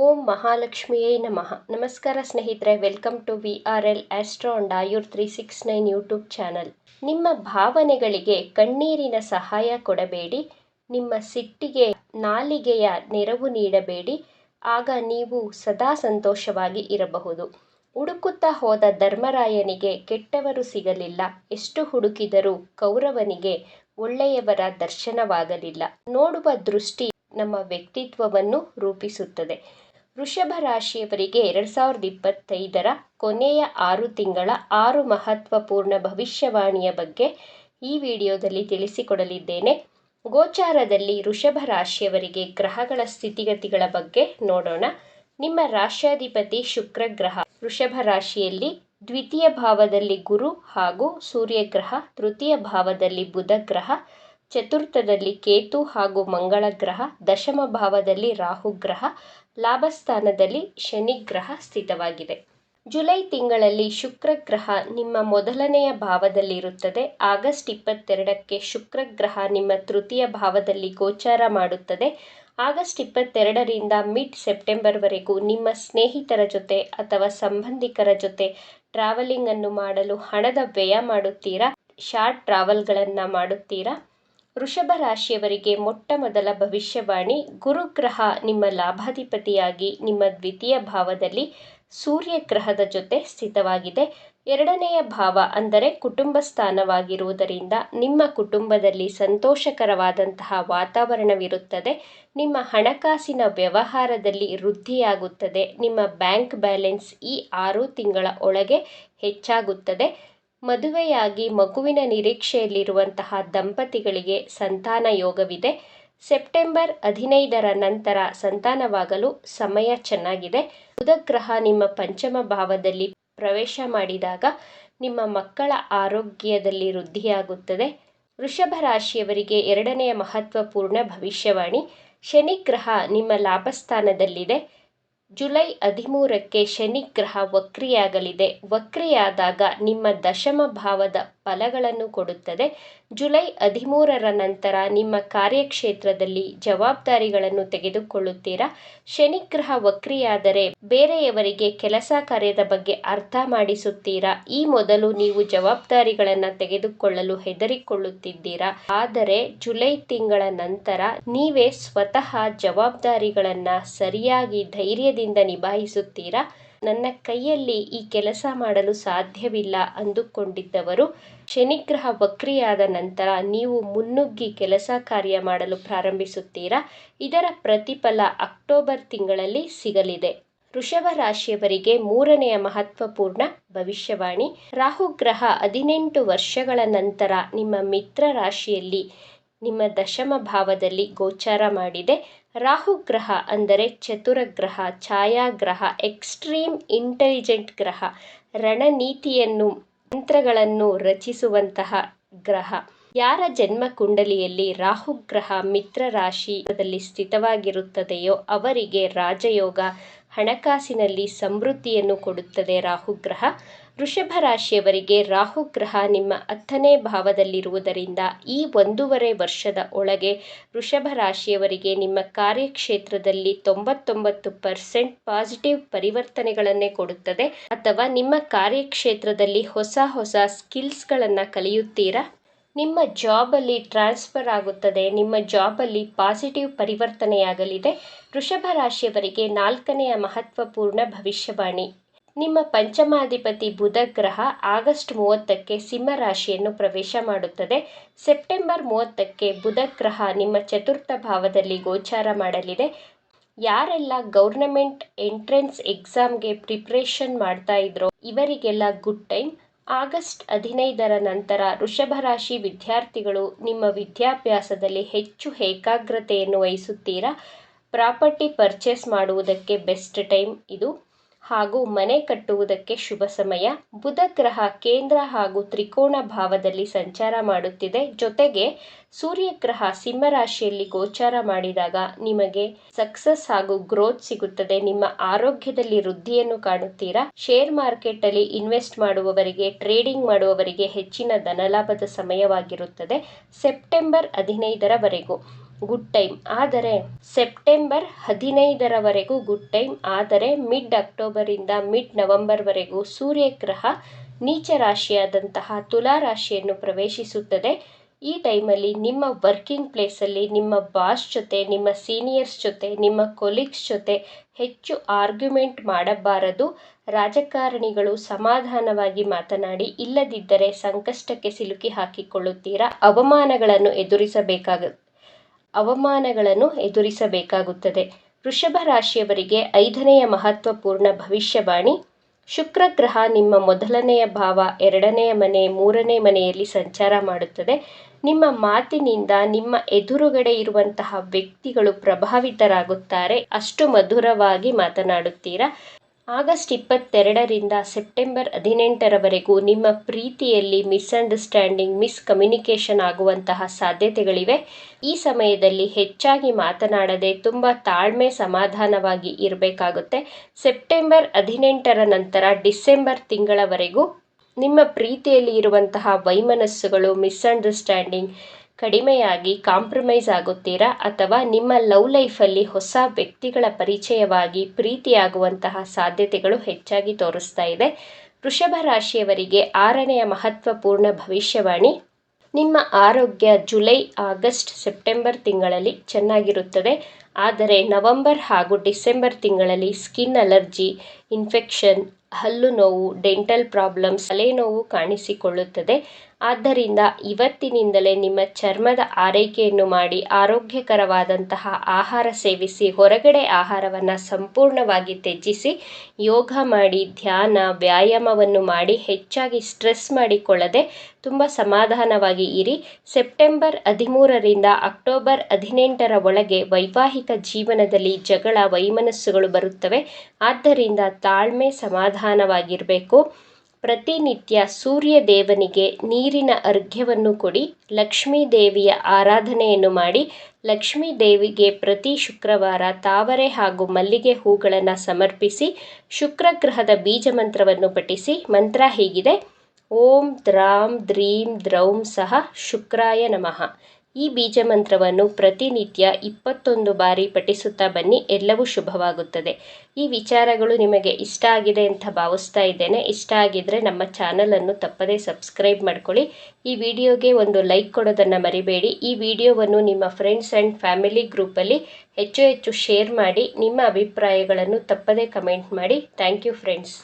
ಓಂ ಮಹಾಲಕ್ಷ್ಮಿಯೇ ನಮಃ. ನಮಸ್ಕಾರ ಸ್ನೇಹಿತರೆ, welcome to VRL astro and Ayur 369 YouTube channel. ನಿಮ್ಮ ಭಾವನೆಗಳಿಗೆ ಕಣ್ಣೀರಿನ ಸಹಾಯ ಕೊಡಬೇಡಿ, ನಿಮ್ಮ ಸಿಟ್ಟಿಗೆ ನಾಲಿಗೆಯ ನೆರವು ನೀಡಬೇಡಿ, ಆಗ ನೀವು ಸದಾ ಸಂತೋಷವಾಗಿ ಇರಬಹುದು. ಹುಡುಕುತ್ತಾ ಹೋದ ಧರ್ಮರಾಯನಿಗೆ ಕೆಟ್ಟವರು ಸಿಗಲಿಲ್ಲ, ಎಷ್ಟು ಹುಡುಕಿದರೂ ಕೌರವನಿಗೆ ಒಳ್ಳೆಯವರ ದರ್ಶನವಾಗಲಿಲ್ಲ. ನೋಡುವ ದೃಷ್ಟಿ ನಮ್ಮ ವ್ಯಕ್ತಿತ್ವವನ್ನು ರೂಪಿಸುತ್ತದೆ. ವೃಷಭ ರಾಶಿಯವರಿಗೆ 2025ರ ಕೊನೆಯ 6 ತಿಂಗಳ 6 ಮಹತ್ವಪೂರ್ಣ ಭವಿಷ್ಯವಾಣಿಯ ಬಗ್ಗೆ ಈ ವಿಡಿಯೋದಲ್ಲಿ ತಿಳಿಸಿಕೊಡಲಿದ್ದೇನೆ. ಗೋಚಾರದಲ್ಲಿ ವೃಷಭ ರಾಶಿಯವರಿಗೆ ಗ್ರಹಗಳ ಸ್ಥಿತಿಗತಿಗಳ ಬಗ್ಗೆ ನೋಡೋಣ. ನಿಮ್ಮ ರಾಶ್ಯಾಧಿಪತಿ ಶುಕ್ರ ಗ್ರಹ ವೃಷಭ ರಾಶಿಯಲ್ಲಿ ದ್ವಿತೀಯ ಭಾವದಲ್ಲಿ ಗುರು ಹಾಗೂ ಸೂರ್ಯ ಗ್ರಹ, ತೃತೀಯ ಭಾವದಲ್ಲಿ ಬುಧ ಗ್ರಹ, ಚತುರ್ಥದಲ್ಲಿ ಕೇತು ಹಾಗೂ ಮಂಗಳ ಗ್ರಹ, ದಶಮ ಭಾವದಲ್ಲಿ ರಾಹು ಗ್ರಹ, ಲಾಭಸ್ಥಾನದಲ್ಲಿ ಶನಿ ಗ್ರಹ ಸ್ಥಿತವಾಗಿದೆ. ಜುಲೈ ತಿಂಗಳಲ್ಲಿ ಶುಕ್ರ ಗ್ರಹ ನಿಮ್ಮ ಮೊದಲನೆಯ ಭಾವದಲ್ಲಿರುತ್ತದೆ. ಆಗಸ್ಟ್ 22ಕ್ಕೆ ಶುಕ್ರ ಗ್ರಹ ನಿಮ್ಮ ತೃತೀಯ ಭಾವದಲ್ಲಿ ಗೋಚಾರ ಮಾಡುತ್ತದೆ. ಆಗಸ್ಟ್ 22ರಿಂದ ಮಿಡ್ ಸೆಪ್ಟೆಂಬರ್ವರೆಗೂ ನಿಮ್ಮ ಸ್ನೇಹಿತರ ಜೊತೆ ಅಥವಾ ಸಂಬಂಧಿಕರ ಜೊತೆ ಟ್ರಾವೆಲಿಂಗ್ ಅನ್ನು ಮಾಡಲು ಹಣದ ವ್ಯಯ ಮಾಡುತ್ತೀರಾ, ಶಾರ್ಟ್ ಟ್ರಾವೆಲ್ಗಳನ್ನು ಮಾಡುತ್ತೀರಾ. ವೃಷಭ ರಾಶಿಯವರಿಗೆ ಮೊಟ್ಟ ಮೊದಲ ಭವಿಷ್ಯವಾಣಿ. ಗುರುಗ್ರಹ ನಿಮ್ಮ ಲಾಭಾಧಿಪತಿಯಾಗಿ ನಿಮ್ಮ ದ್ವಿತೀಯ ಭಾವದಲ್ಲಿ ಸೂರ್ಯ ಗ್ರಹದ ಜೊತೆ ಸ್ಥಿತವಾಗಿದೆ. ಎರಡನೆಯ ಭಾವ ಅಂದರೆ ಕುಟುಂಬ ಸ್ಥಾನವಾಗಿರುವುದರಿಂದ ನಿಮ್ಮ ಕುಟುಂಬದಲ್ಲಿ ಸಂತೋಷಕರವಾದಂತಹ ವಾತಾವರಣವಿರುತ್ತದೆ. ನಿಮ್ಮ ಹಣಕಾಸಿನ ವ್ಯವಹಾರದಲ್ಲಿ ವೃದ್ಧಿಯಾಗುತ್ತದೆ. ನಿಮ್ಮ ಬ್ಯಾಂಕ್ ಬ್ಯಾಲೆನ್ಸ್ ಈ 6 ತಿಂಗಳ ಒಳಗೆ ಹೆಚ್ಚಾಗುತ್ತದೆ. ಮದುವೆಯಾಗಿ ಮಗುವಿನ ನಿರೀಕ್ಷೆಯಲ್ಲಿರುವಂತಹ ದಂಪತಿಗಳಿಗೆ ಸಂತಾನ ಯೋಗವಿದೆ. ಸೆಪ್ಟೆಂಬರ್ 15ರ ನಂತರ ಸಂತಾನವಾಗಲು ಸಮಯ ಚೆನ್ನಾಗಿದೆ. ಬುಧ ಗ್ರಹ ನಿಮ್ಮ ಪಂಚಮ ಭಾವದಲ್ಲಿ ಪ್ರವೇಶ ಮಾಡಿದಾಗ ನಿಮ್ಮ ಮಕ್ಕಳ ಆರೋಗ್ಯದಲ್ಲಿ ವೃದ್ಧಿಯಾಗುತ್ತದೆ. ವೃಷಭ ರಾಶಿಯವರಿಗೆ ಎರಡನೆಯ ಮಹತ್ವಪೂರ್ಣ ಭವಿಷ್ಯವಾಣಿ. ಶನಿ ಗ್ರಹ ನಿಮ್ಮ ಲಾಭಸ್ಥಾನದಲ್ಲಿದೆ. ಜುಲೈ 13ಕ್ಕೆ ಶನಿ ಗ್ರಹ ವಕ್ರಿಯಾಗಲಿದೆ. ವಕ್ರಿಯಾದಾಗ ನಿಮ್ಮ ದಶಮ ಭಾವದ ಫಲಗಳನ್ನು ಕೊಡುತ್ತದೆ. ಜುಲೈ 13ರ ನಂತರ ನಿಮ್ಮ ಕಾರ್ಯಕ್ಷೇತ್ರದಲ್ಲಿ ಜವಾಬ್ದಾರಿಗಳನ್ನು ತೆಗೆದುಕೊಳ್ಳುತ್ತೀರಾ. ಶನಿ ಗ್ರಹ ವಕ್ರಿಯಾದರೆ ಬೇರೆಯವರಿಗೆ ಕೆಲಸ ಕಾರ್ಯದ ಬಗ್ಗೆ ಅರ್ಥ ಮಾಡಿಸುತ್ತೀರಾ. ಈ ಮೊದಲು ನೀವು ಜವಾಬ್ದಾರಿಗಳನ್ನು ತೆಗೆದುಕೊಳ್ಳಲು ಹೆದರಿಕೊಳ್ಳುತ್ತಿದ್ದೀರಾ. ಆದರೆ ಜುಲೈ ತಿಂಗಳ ನಂತರ ನೀವೇ ಸ್ವತಃ ಜವಾಬ್ದಾರಿಗಳನ್ನು ಸರಿಯಾಗಿ ಧೈರ್ಯದಿಂದ ನಿಭಾಯಿಸುತ್ತೀರಾ. ನನ್ನ ಕೈಯಲ್ಲಿ ಈ ಕೆಲಸ ಮಾಡಲು ಸಾಧ್ಯವಿಲ್ಲ ಅಂದುಕೊಂಡಿದ್ದವರು ಶನಿಗ್ರಹ ವಕ್ರಿಯಾದ ನಂತರ ನೀವು ಮುನ್ನುಗ್ಗಿ ಕೆಲಸ ಕಾರ್ಯ ಮಾಡಲು ಪ್ರಾರಂಭಿಸುತ್ತೀರಾ. ಇದರ ಪ್ರತಿಫಲ ಅಕ್ಟೋಬರ್ ತಿಂಗಳಲ್ಲಿ ಸಿಗಲಿದೆ. ವೃಷಭ ರಾಶಿಯವರಿಗೆ ಮೂರನೆಯ ಮಹತ್ವಪೂರ್ಣ ಭವಿಷ್ಯವಾಣಿ. ರಾಹು ಗ್ರಹ 18 ವರ್ಷಗಳ ನಂತರ ನಿಮ್ಮ ಮಿತ್ರ ರಾಶಿಯಲ್ಲಿ ನಿಮ್ಮ ದಶಮ ಭಾವದಲ್ಲಿ ಗೋಚಾರ ಮಾಡಿದೆ. ರಾಹು ಗ್ರಹ ಅಂದರೆ ಚತುರ ಗ್ರಹ, ಛಾಯಾಗ್ರಹ, ಎಕ್ಸ್ಟ್ರೀಮ್ ಇಂಟೆಲಿಜೆಂಟ್ ಗ್ರಹ, ರಣನೀತಿಯನ್ನು ತಂತ್ರಗಳನ್ನು ರಚಿಸುವಂತಹ ಗ್ರಹ. ಯಾರ ಜನ್ಮ ಕುಂಡಲಿಯಲ್ಲಿ ರಾಹು ಗ್ರಹ ಮಿತ್ರ ರಾಶಿಯಲ್ಲಿ ಸ್ಥಿತವಾಗಿರುತ್ತದೆಯೋ ಅವರಿಗೆ ರಾಜಯೋಗ, ಹಣಕಾಸಿನಲ್ಲಿ ಸಮೃದ್ಧಿಯನ್ನು ಕೊಡುತ್ತದೆ ರಾಹು ಗ್ರಹ. ವೃಷಭ ರಾಶಿಯವರಿಗೆ ರಾಹು ಗ್ರಹ ನಿಮ್ಮ 10ನೇ ಭಾವದಲ್ಲಿರುವುದರಿಂದ ಈ 1.5 ವರ್ಷದ ಒಳಗೆ ವೃಷಭ ರಾಶಿಯವರಿಗೆ ನಿಮ್ಮ ಕಾರ್ಯಕ್ಷೇತ್ರದಲ್ಲಿ 99% ಪಾಸಿಟಿವ್ ಪರಿವರ್ತನೆಗಳನ್ನೇ ಕೊಡುತ್ತದೆ. ಅಥವಾ ನಿಮ್ಮ ಕಾರ್ಯಕ್ಷೇತ್ರದಲ್ಲಿ ಹೊಸ ಸ್ಕಿಲ್ಸ್ಗಳನ್ನು ಕಲಿಯುತ್ತೀರಾ. ನಿಮ್ಮ ಜಾಬಲ್ಲಿ ಟ್ರಾನ್ಸ್ಫರ್ ಆಗುತ್ತದೆ. ನಿಮ್ಮ ಜಾಬಲ್ಲಿ ಪಾಸಿಟಿವ್ ಪರಿವರ್ತನೆಯಾಗಲಿದೆ. ವೃಷಭ ರಾಶಿಯವರಿಗೆ 4ನೆಯ ಮಹತ್ವಪೂರ್ಣ ಭವಿಷ್ಯವಾಣಿ. ನಿಮ್ಮ ಪಂಚಮಾಧಿಪತಿ ಬುಧ ಗ್ರಹ ಆಗಸ್ಟ್ 30ಕ್ಕೆ ಸಿಂಹ ರಾಶಿಯನ್ನು ಪ್ರವೇಶ ಮಾಡುತ್ತದೆ. ಸೆಪ್ಟೆಂಬರ್ 30ಕ್ಕೆ ಬುಧ ಗ್ರಹ ನಿಮ್ಮ ಚತುರ್ಥ ಭಾವದಲ್ಲಿ ಗೋಚಾರ ಮಾಡಲಿದೆ. ಯಾರೆಲ್ಲ ಗೌರ್ನಮೆಂಟ್ ಎಂಟ್ರೆನ್ಸ್ ಎಕ್ಸಾಮ್ಗೆ ಪ್ರಿಪ್ರೇಷನ್ ಮಾಡ್ತಾ ಇದ್ರೋ ಇವರಿಗೆಲ್ಲ ಗುಡ್ ಟೈಮ್. ಆಗಸ್ಟ್ 15ರ ನಂತರ ವೃಷಭ ರಾಶಿ ವಿದ್ಯಾರ್ಥಿಗಳು ನಿಮ್ಮ ವಿದ್ಯಾಭ್ಯಾಸದಲ್ಲಿ ಹೆಚ್ಚು ಏಕಾಗ್ರತೆಯನ್ನು ವಹಿಸುತ್ತೀರಾ. ಪ್ರಾಪರ್ಟಿ ಪರ್ಚೇಸ್ ಮಾಡುವುದಕ್ಕೆ ಬೆಸ್ಟ್ ಟೈಮ್ ಇದು ಹಾಗೂ ಮನೆ ಕಟ್ಟುವುದಕ್ಕೆ ಶುಭ ಸಮಯ. ಬುಧ ಗ್ರಹ ಕೇಂದ್ರ ಹಾಗೂ ತ್ರಿಕೋಣ ಭಾವದಲ್ಲಿ ಸಂಚಾರ ಮಾಡುತ್ತಿದೆ. ಜೊತೆಗೆ ಸೂರ್ಯ ಗ್ರಹ ಸಿಂಹ ರಾಶಿಯಲ್ಲಿ ಗೋಚಾರ ಮಾಡಿದಾಗ ನಿಮಗೆ ಸಕ್ಸಸ್ ಹಾಗೂ ಗ್ರೋತ್ ಸಿಗುತ್ತದೆ. ನಿಮ್ಮ ಆರೋಗ್ಯದಲ್ಲಿ ವೃದ್ಧಿಯನ್ನು ಕಾಣುತ್ತೀರಾ. ಶೇರ್ ಮಾರ್ಕೆಟ್ ಅಲ್ಲಿ ಇನ್ವೆಸ್ಟ್ ಮಾಡುವವರಿಗೆ, ಟ್ರೇಡಿಂಗ್ ಮಾಡುವವರಿಗೆ ಹೆಚ್ಚಿನ ಧನಲಾಭದ ಸಮಯವಾಗಿರುತ್ತದೆ ಸೆಪ್ಟೆಂಬರ್ 15ರವರೆಗೂ. Good time. ಆದರೆ ಸೆಪ್ಟೆಂಬರ್ 15ರವರೆಗೂ ಗುಡ್ ಟೈಮ್. ಆದರೆ ಮಿಡ್ ಅಕ್ಟೋಬರಿಂದ ಮಿಡ್ ನವೆಂಬರ್ವರೆಗೂ ಸೂರ್ಯಗ್ರಹ ನೀಚ ರಾಶಿಯಾದಂತಹ ತುಲಾ ರಾಶಿಯನ್ನು ಪ್ರವೇಶಿಸುತ್ತದೆ. ಈ ಟೈಮಲ್ಲಿ ನಿಮ್ಮ ವರ್ಕಿಂಗ್ ಪ್ಲೇಸಲ್ಲಿ ನಿಮ್ಮ ಬಾಸ್ ಜೊತೆ, ನಿಮ್ಮ ಸೀನಿಯರ್ಸ್ ಜೊತೆ, ನಿಮ್ಮ ಕೊಲೀಗ್ಸ್ ಜೊತೆ ಹೆಚ್ಚು ಆರ್ಗ್ಯುಮೆಂಟ್ ಮಾಡಬಾರದು. ರಾಜಕಾರಣಿಗಳು ಸಮಾಧಾನವಾಗಿ ಮಾತನಾಡಿ, ಇಲ್ಲದಿದ್ದರೆ ಸಂಕಷ್ಟಕ್ಕೆ ಸಿಲುಕಿ ಹಾಕಿಕೊಳ್ಳುತ್ತೀರಾ. ಅವಮಾನಗಳನ್ನು ಎದುರಿಸಬೇಕಾಗುತ್ತದೆ. ವೃಷಭ ರಾಶಿಯವರಿಗೆ 5ನೆಯ ಮಹತ್ವಪೂರ್ಣ ಭವಿಷ್ಯವಾಣಿ. ಶುಕ್ರ ಗ್ರಹ ನಿಮ್ಮ ಮೊದಲನೆಯ ಭಾವ, 2ನೇ ಮನೆ, 3ನೇ ಮನೆಯಲ್ಲಿ ಸಂಚಾರ ಮಾಡುತ್ತದೆ. ನಿಮ್ಮ ಮಾತಿನಿಂದ ನಿಮ್ಮ ಎದುರುಗಡೆ ಇರುವಂತಹ ವ್ಯಕ್ತಿಗಳು ಪ್ರಭಾವಿತರಾಗುತ್ತಾರೆ. ಅಷ್ಟು ಮಧುರವಾಗಿ ಮಾತನಾಡುತ್ತೀರಾ. ಆಗಸ್ಟ್ 22ರಿಂದ ಸೆಪ್ಟೆಂಬರ್ 18ರವರೆಗೂ ನಿಮ್ಮ ಪ್ರೀತಿಯಲ್ಲಿ ಮಿಸ್ಅಂಡರ್ಸ್ಟ್ಯಾಂಡಿಂಗ್, ಮಿಸ್ಕಮ್ಯುನಿಕೇಷನ್ ಆಗುವಂತಹ ಸಾಧ್ಯತೆಗಳಿವೆ. ಈ ಸಮಯದಲ್ಲಿ ಹೆಚ್ಚಾಗಿ ಮಾತನಾಡದೆ ತುಂಬ ತಾಳ್ಮೆ, ಸಮಾಧಾನವಾಗಿ ಇರಬೇಕಾಗುತ್ತೆ. ಸೆಪ್ಟೆಂಬರ್ 18ರ ನಂತರ ಡಿಸೆಂಬರ್ ತಿಂಗಳವರೆಗೂ ನಿಮ್ಮ ಪ್ರೀತಿಯಲ್ಲಿ ಇರುವಂತಹ ವೈಮನಸ್ಸುಗಳು, ಮಿಸ್ಅಂಡರ್ಸ್ಟ್ಯಾಂಡಿಂಗ್ ಕಡಿಮೆಯಾಗಿ ಕಾಂಪ್ರಮೈಸ್ ಆಗುತ್ತೀರಾ. ಅಥವಾ ನಿಮ್ಮ ಲವ್ ಲೈಫಲ್ಲಿ ಹೊಸ ವ್ಯಕ್ತಿಗಳ ಪರಿಚಯವಾಗಿ ಪ್ರೀತಿಯಾಗುವಂತಹ ಸಾಧ್ಯತೆಗಳು ಹೆಚ್ಚಾಗಿ ತೋರಿಸ್ತಾ ಇದೆ. ವೃಷಭ ರಾಶಿಯವರಿಗೆ 6ನೆಯ ಮಹತ್ವಪೂರ್ಣ ಭವಿಷ್ಯವಾಣಿ. ನಿಮ್ಮ ಆರೋಗ್ಯ ಜುಲೈ, ಆಗಸ್ಟ್, ಸೆಪ್ಟೆಂಬರ್ ತಿಂಗಳಲ್ಲಿ ಚೆನ್ನಾಗಿರುತ್ತದೆ. ಆದರೆ ನವೆಂಬರ್ ಹಾಗೂ ಡಿಸೆಂಬರ್ ತಿಂಗಳಲ್ಲಿ ಸ್ಕಿನ್ ಅಲರ್ಜಿ, ಇನ್ಫೆಕ್ಷನ್, ಹಲ್ಲು ನೋವು, ಡೆಂಟಲ್ ಪ್ರಾಬ್ಲಮ್ಸ್, ತಲೆನೋವು ಕಾಣಿಸಿಕೊಳ್ಳುತ್ತದೆ. ಆದ್ದರಿಂದ ಇವತ್ತಿನಿಂದಲೇ ನಿಮ್ಮ ಚರ್ಮದ ಆರೈಕೆಯನ್ನು ಮಾಡಿ, ಆರೋಗ್ಯಕರವಾದಂತಹ ಆಹಾರ ಸೇವಿಸಿ, ಹೊರಗಡೆ ಆಹಾರವನ್ನು ಸಂಪೂರ್ಣವಾಗಿ ತ್ಯಜಿಸಿ, ಯೋಗ ಮಾಡಿ, ಧ್ಯಾನ, ವ್ಯಾಯಾಮವನ್ನು ಮಾಡಿ, ಹೆಚ್ಚಾಗಿ ಸ್ಟ್ರೆಸ್ ಮಾಡಿಕೊಳ್ಳದೆ ತುಂಬ ಸಮಾಧಾನವಾಗಿ ಇರಿ. ಸೆಪ್ಟೆಂಬರ್ 13ರಿಂದ ಅಕ್ಟೋಬರ್ 18ರ ಒಳಗೆ ವೈವಾಹಿಕ ಜೀವನದಲ್ಲಿ ಜಗಳ, ವೈಮನಸ್ಸುಗಳು ಬರುತ್ತವೆ. ಆದ್ದರಿಂದ ತಾಳ್ಮೆ, ಸಮಾಧಾನವಾಗಿರಬೇಕು. ಪ್ರತಿನಿತ್ಯ ಸೂರ್ಯ ದೇವನಿಗೆ ನೀರಿನ ಅರ್ಘ್ಯವನ್ನು ಕೊಡಿ. ಲಕ್ಷ್ಮೀ ದೇವಿಯ ಆರಾಧನೆಯನ್ನು ಮಾಡಿ. ಲಕ್ಷ್ಮೀ ದೇವಿಗೆ ಪ್ರತಿ ಶುಕ್ರವಾರ ತಾವರೆ ಹಾಗೂ ಮಲ್ಲಿಗೆ ಹೂಗಳನ್ನು ಸಮರ್ಪಿಸಿ. ಶುಕ್ರ ಗ್ರಹದ ಬೀಜ ಮಂತ್ರವನ್ನು ಪಠಿಸಿ. ಮಂತ್ರ ಹೀಗಿದೆ: ಓಂ ದ್ರಾಂ ದ್ರೀಂ ದ್ರೌಂ ಸಹ ಶುಕ್ರಾಯ ನಮಃ. ಈ ಬೀಜ ಮಂತ್ರವನ್ನು ಪ್ರತಿನಿತ್ಯ 21 ಬಾರಿ ಪಠಿಸುತ್ತಾ ಬನ್ನಿ. ಎಲ್ಲವೂ ಶುಭವಾಗುತ್ತದೆ. ಈ ವಿಚಾರಗಳು ನಿಮಗೆ ಇಷ್ಟ ಆಗಿದೆ ಅಂತ ಭಾವಿಸ್ತಾ ಇದ್ದೇನೆ. ಇಷ್ಟ ಆಗಿದ್ದರೆ ನಮ್ಮ ಚಾನಲನ್ನು ತಪ್ಪದೇ ಸಬ್ಸ್ಕ್ರೈಬ್ ಮಾಡ್ಕೊಳ್ಳಿ. ಈ ವಿಡಿಯೋಗೆ ಒಂದು ಲೈಕ್ ಕೊಡೋದನ್ನು ಮರಿಬೇಡಿ. ಈ ವಿಡಿಯೋವನ್ನು ನಿಮ್ಮ ಫ್ರೆಂಡ್ಸ್ ಆ್ಯಂಡ್ ಫ್ಯಾಮಿಲಿ ಗ್ರೂಪಲ್ಲಿ ಹೆಚ್ಚು ಶೇರ್ ಮಾಡಿ. ನಿಮ್ಮ ಅಭಿಪ್ರಾಯಗಳನ್ನು ತಪ್ಪದೇ ಕಮೆಂಟ್ ಮಾಡಿ. Thank you friends.